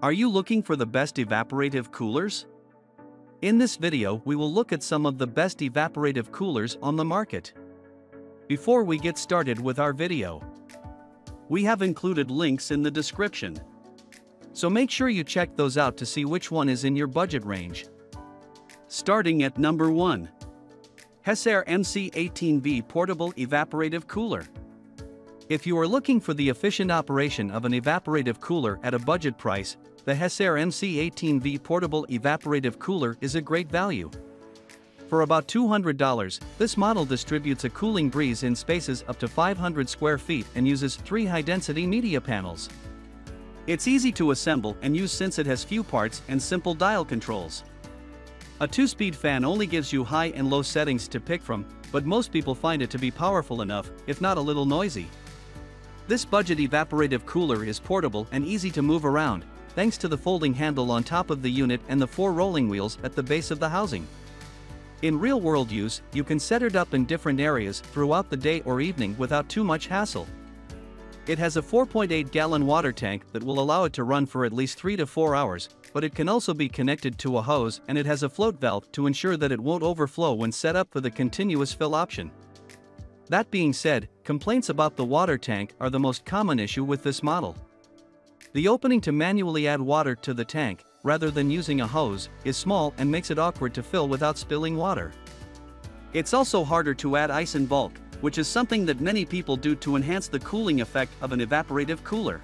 Are you looking for the best evaporative coolers? In this video, we will look at some of the best evaporative coolers on the market. Before we get started with our video, we have included links in the description. So make sure you check those out to see which one is in your budget range. Starting at number 1. Hessaire MC18V Portable Evaporative Cooler. If you are looking for the efficient operation of an evaporative cooler at a budget price, the Hessaire MC18V Portable Evaporative Cooler is a great value. For about $200, this model distributes a cooling breeze in spaces up to 500 square feet and uses 3 high-density media panels. It's easy to assemble and use since it has few parts and simple dial controls. A 2-speed fan only gives you high and low settings to pick from, but most people find it to be powerful enough, if not a little noisy. This budget evaporative cooler is portable and easy to move around, thanks to the folding handle on top of the unit and the 4 rolling wheels at the base of the housing. In real-world use, you can set it up in different areas throughout the day or evening without too much hassle. It has a 4.8-gallon water tank that will allow it to run for at least 3 to 4 hours, but it can also be connected to a hose, and it has a float valve to ensure that it won't overflow when set up for the continuous fill option. That being said, complaints about the water tank are the most common issue with this model. The opening to manually add water to the tank, rather than using a hose, is small and makes it awkward to fill without spilling water. It's also harder to add ice in bulk, which is something that many people do to enhance the cooling effect of an evaporative cooler.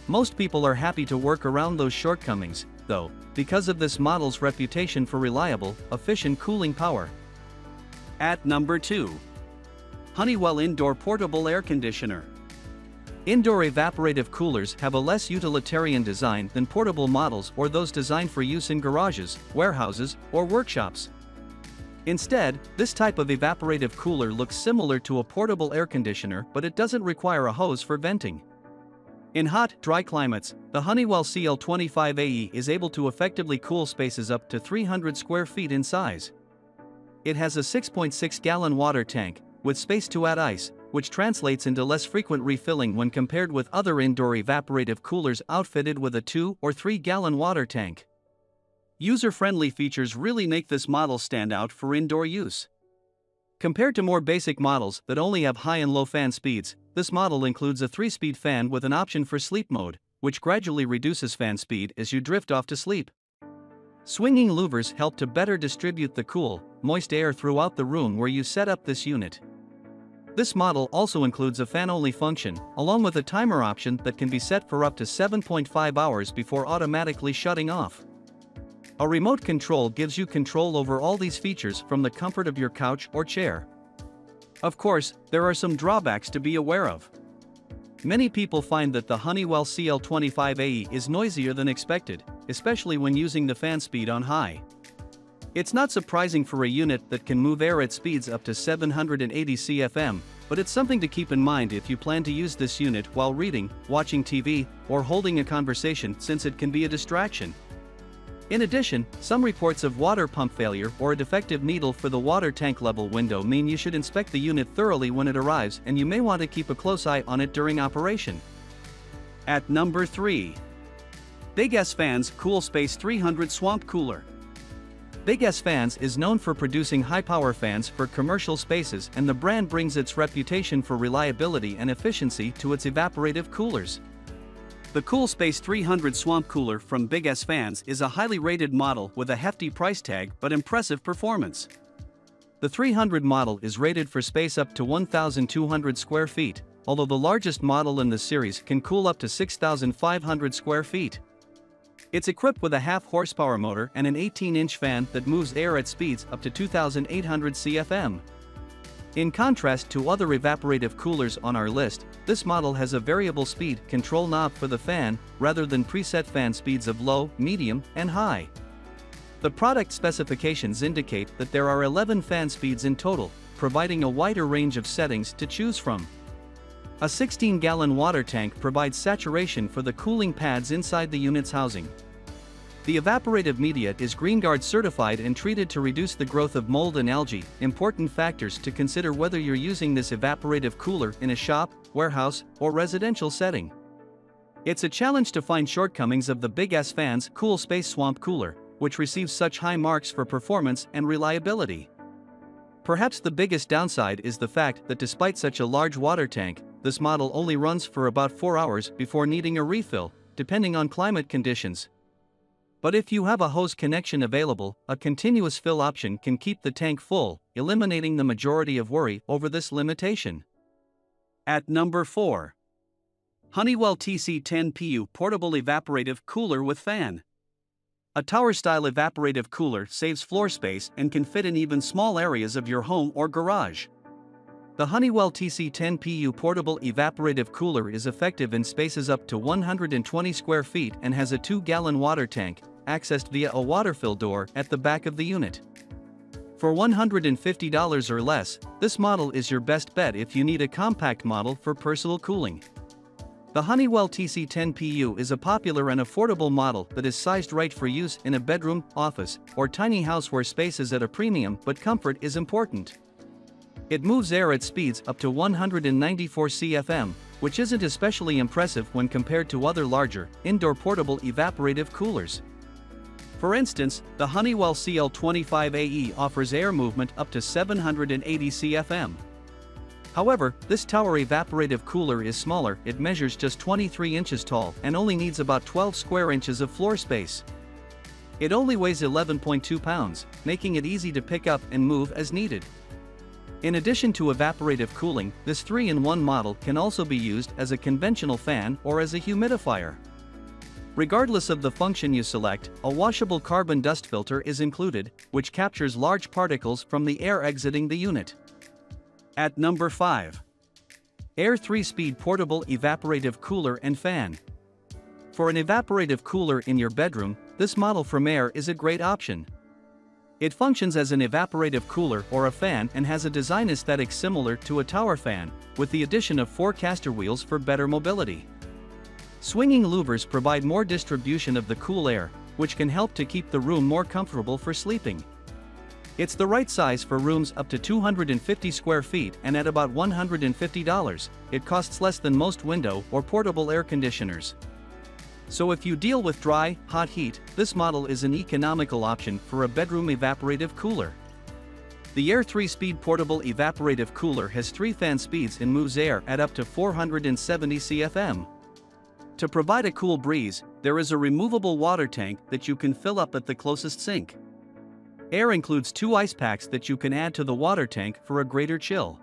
Most people are happy to work around those shortcomings, though, because of this model's reputation for reliable, efficient cooling power. At number 2. Honeywell Indoor Portable Air Conditioner. Indoor evaporative coolers have a less utilitarian design than portable models or those designed for use in garages, warehouses, or workshops. Instead, this type of evaporative cooler looks similar to a portable air conditioner, but it doesn't require a hose for venting. In hot, dry climates, the Honeywell CL25AE is able to effectively cool spaces up to 300 square feet in size. It has a 6.6-gallon water tank, with space to add ice, which translates into less frequent refilling when compared with other indoor evaporative coolers outfitted with a 2 or 3-gallon water tank. User-friendly features really make this model stand out for indoor use. Compared to more basic models that only have high and low fan speeds, this model includes a 3-speed fan with an option for sleep mode, which gradually reduces fan speed as you drift off to sleep. Swinging louvers help to better distribute the cool, moist air throughout the room where you set up this unit. This model also includes a fan-only function, along with a timer option that can be set for up to 7.5 hours before automatically shutting off. A remote control gives you control over all these features from the comfort of your couch or chair. Of course, there are some drawbacks to be aware of. Many people find that the Honeywell CL25AE is noisier than expected, especially when using the fan speed on high. It's not surprising for a unit that can move air at speeds up to 780 CFM, but it's something to keep in mind if you plan to use this unit while reading, watching TV, or holding a conversation, since it can be a distraction. In addition, some reports of water pump failure or a defective needle for the water tank level window mean you should inspect the unit thoroughly when it arrives, and you may want to keep a close eye on it during operation. At number 3. Big S Fans Cool Space 300 Swamp Cooler. Big S Fans is known for producing high-power fans for commercial spaces, and the brand brings its reputation for reliability and efficiency to its evaporative coolers. The Cool Space 300 Swamp Cooler from Big S Fans is a highly rated model with a hefty price tag but impressive performance. The 300 model is rated for space up to 1,200 square feet, although the largest model in the series can cool up to 6,500 square feet. It's equipped with a half-horsepower motor and an 18-inch fan that moves air at speeds up to 2,800 CFM. In contrast to other evaporative coolers on our list, this model has a variable speed control knob for the fan, rather than preset fan speeds of low, medium, and high. The product specifications indicate that there are 11 fan speeds in total, providing a wider range of settings to choose from. A 16-gallon water tank provides saturation for the cooling pads inside the unit's housing. The evaporative media is GreenGuard certified and treated to reduce the growth of mold and algae, important factors to consider whether you're using this evaporative cooler in a shop, warehouse, or residential setting. It's a challenge to find shortcomings of the Big S Fan's Cool Space Swamp Cooler, which receives such high marks for performance and reliability. Perhaps the biggest downside is the fact that despite such a large water tank, this model only runs for about 4 hours before needing a refill, depending on climate conditions. But if you have a hose connection available, a continuous fill option can keep the tank full, eliminating the majority of worry over this limitation. At number 4. Honeywell TC10PU Portable Evaporative Cooler with Fan. A tower-style evaporative cooler saves floor space and can fit in even small areas of your home or garage. The Honeywell TC10PU Portable Evaporative Cooler is effective in spaces up to 120 square feet and has a 2-gallon water tank, accessed via a water fill door at the back of the unit. For $150 or less, this model is your best bet if you need a compact model for personal cooling. The Honeywell TC10PU is a popular and affordable model that is sized right for use in a bedroom, office, or tiny house where space is at a premium but comfort is important. It moves air at speeds up to 194 CFM, which isn't especially impressive when compared to other larger, indoor portable evaporative coolers. For instance, the Honeywell CL25AE offers air movement up to 780 CFM. However, this tower evaporative cooler is smaller. It measures just 23 inches tall and only needs about 12 square inches of floor space. It only weighs 11.2 pounds, making it easy to pick up and move as needed. In addition to evaporative cooling, this 3-in-1 model can also be used as a conventional fan or as a humidifier. Regardless of the function you select, a washable carbon dust filter is included, which captures large particles from the air exiting the unit. At number 5. Air 3-Speed Portable Evaporative Cooler and Fan. For an evaporative cooler in your bedroom, this model from Air is a great option. It functions as an evaporative cooler or a fan and has a design aesthetic similar to a tower fan, with the addition of 4 caster wheels for better mobility. Swinging louvers provide more distribution of the cool air, which can help to keep the room more comfortable for sleeping. It's the right size for rooms up to 250 square feet, and at about $150, it costs less than most window or portable air conditioners. So if you deal with dry, hot heat, this model is an economical option for a bedroom evaporative cooler. The Air 3-Speed Portable Evaporative Cooler has 3 fan speeds and moves air at up to 470 CFM. To provide a cool breeze, there is a removable water tank that you can fill up at the closest sink. Air includes 2 ice packs that you can add to the water tank for a greater chill.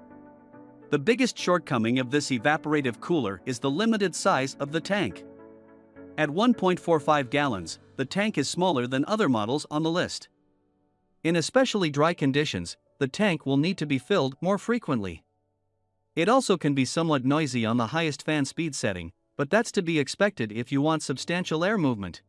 The biggest shortcoming of this evaporative cooler is the limited size of the tank. At 1.45 gallons, the tank is smaller than other models on the list. In especially dry conditions, the tank will need to be filled more frequently. It also can be somewhat noisy on the highest fan speed setting, but that's to be expected if you want substantial air movement.